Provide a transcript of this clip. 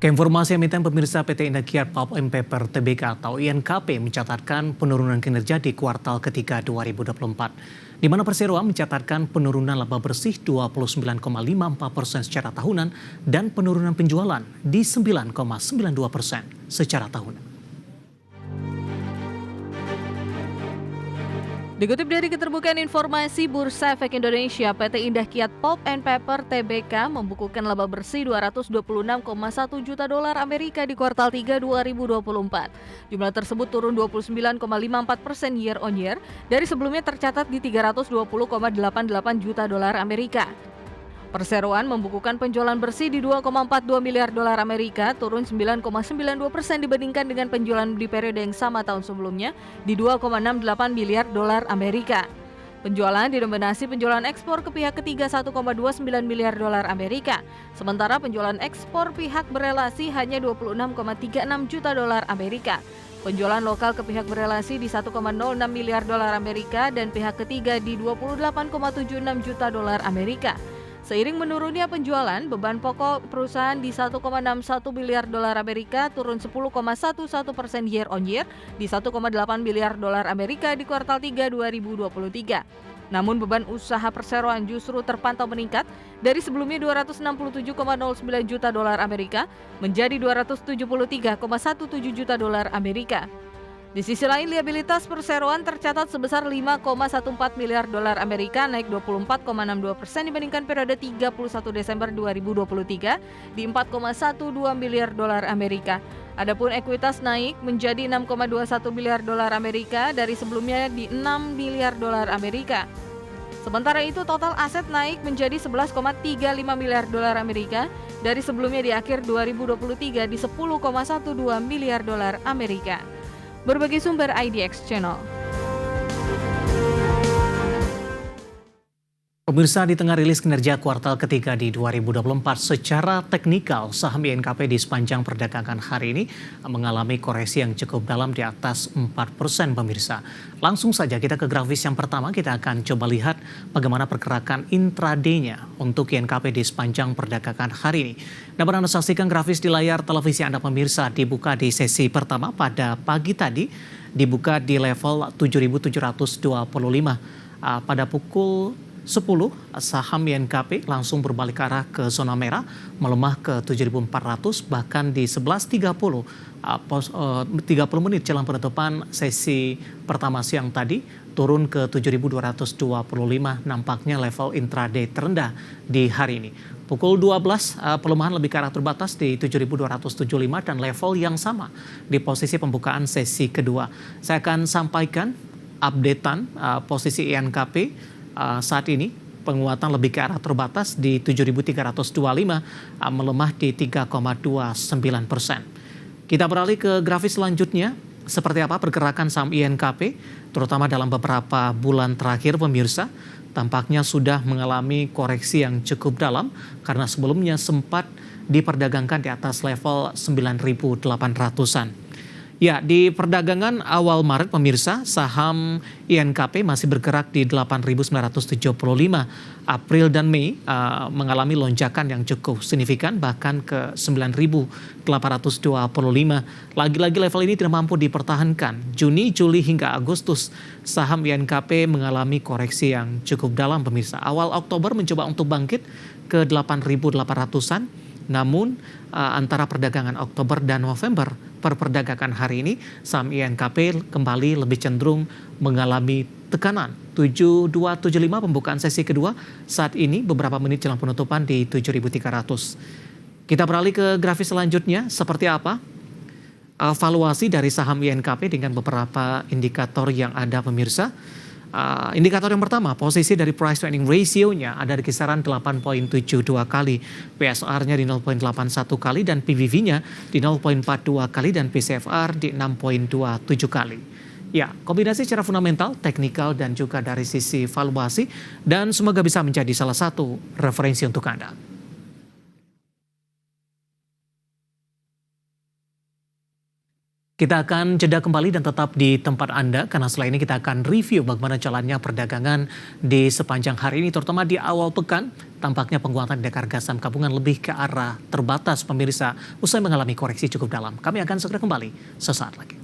Keinformasi emiten pemirsa PT Indahkiat Pulp and Paper Tbk atau INKP mencatatkan penurunan kinerja di kuartal ketiga 2024, di mana Perseroan mencatatkan penurunan laba bersih 29,54% secara tahunan dan penurunan penjualan di 9,92% secara tahunan. Dikutip dari Keterbukaan Informasi Bursa Efek Indonesia, PT Indahkiat Pulp and Paper Tbk membukukan laba bersih 226,1 juta dolar Amerika di kuartal 3 2024. Jumlah tersebut turun 29,54% year on year dari sebelumnya tercatat di 320,88 juta dolar Amerika. Perseroan membukukan penjualan bersih di 2,42 miliar dolar Amerika, turun 9,92% dibandingkan dengan penjualan di periode yang sama tahun sebelumnya di 2,68 miliar dolar Amerika. Penjualan didominasi penjualan ekspor ke pihak ketiga 1,29 miliar dolar Amerika, sementara penjualan ekspor pihak berelasi hanya 26,36 juta dolar Amerika. Penjualan lokal ke pihak berelasi di 1,06 miliar dolar Amerika dan pihak ketiga di 28,76 juta dolar Amerika. Seiring menurunnya penjualan, beban pokok perusahaan di 1,61 miliar dolar Amerika turun 10,11% year on year di 1,8 miliar dolar Amerika di kuartal 3 2023. Namun beban usaha perseroan justru terpantau meningkat dari sebelumnya 267,09 juta dolar Amerika menjadi 273,17 juta dolar Amerika. Di sisi lain, liabilitas perseroan tercatat sebesar 5,14 miliar dolar Amerika, naik 24,62% dibandingkan periode 31 Desember 2023 di 4,12 miliar dolar Amerika. Adapun ekuitas naik menjadi 6,21 miliar dolar Amerika dari sebelumnya di 6 miliar dolar Amerika. Sementara itu, total aset naik menjadi 11,35 miliar dolar Amerika dari sebelumnya di akhir 2023 di 10,12 miliar dolar Amerika. Berbagai sumber IDX Channel. Pemirsa, di tengah rilis kinerja kuartal ketiga di 2024, secara teknikal saham INKP di sepanjang perdagangan hari ini mengalami koreksi yang cukup dalam di atas 4% pemirsa. Langsung saja kita ke grafis yang pertama, kita akan coba lihat bagaimana pergerakan intraday-nya untuk INKP di sepanjang perdagangan hari ini. Dapat Anda saksikan grafis di layar televisi Anda pemirsa, dibuka di sesi pertama pada pagi tadi, dibuka di level 7.725 pada pukul 10, saham INKP langsung berbalik arah ke zona merah, melemah ke 7.400, bahkan di 11.30, 30 menit jelang penutupan sesi pertama siang tadi, turun ke 7.225, nampaknya level intraday terendah di hari ini. Pukul 12, pelemahan lebih ke arah terbatas di 7.275 dan level yang sama di posisi pembukaan sesi kedua. Saya akan sampaikan updatean posisi INKP saat ini. Penguatan lebih ke arah terbatas di 7.325, melemah di 3,29%. Kita beralih ke grafis selanjutnya. Seperti apa pergerakan saham INKP, terutama dalam beberapa bulan terakhir pemirsa, tampaknya sudah mengalami koreksi yang cukup dalam karena sebelumnya sempat diperdagangkan di atas level 9.800-an. Ya, di perdagangan awal Maret pemirsa, saham INKP masih bergerak di 8.975. April dan Mei mengalami lonjakan yang cukup signifikan bahkan ke 9.825. Lagi-lagi level ini tidak mampu dipertahankan. Juni, Juli hingga Agustus saham INKP mengalami koreksi yang cukup dalam pemirsa. Awal Oktober mencoba untuk bangkit ke 8.800-an. Namun antara perdagangan Oktober dan November per perdagangan hari ini, saham INKP kembali lebih cenderung mengalami tekanan. 7275 pembukaan sesi kedua, saat ini beberapa menit jelang penutupan di 7.300. Kita beralih ke grafis selanjutnya, seperti apa valuasi dari saham INKP dengan beberapa indikator yang ada pemirsa. Indikator yang pertama, posisi dari price to earning ratio-nya ada di kisaran 8,72 kali, PSR-nya di 0,81 kali, dan PBV-nya di 0,42 kali, dan PCFR di 6,27 kali. Ya, kombinasi secara fundamental, teknikal, dan juga dari sisi valuasi, dan semoga bisa menjadi salah satu referensi untuk Anda. Kita akan jeda kembali dan tetap di tempat Anda, karena setelah ini kita akan review bagaimana jalannya perdagangan di sepanjang hari ini, terutama di awal pekan tampaknya penguatan indeks harga saham gabungan lebih ke arah terbatas pemirsa usai mengalami koreksi cukup dalam. Kami akan segera kembali sesaat lagi.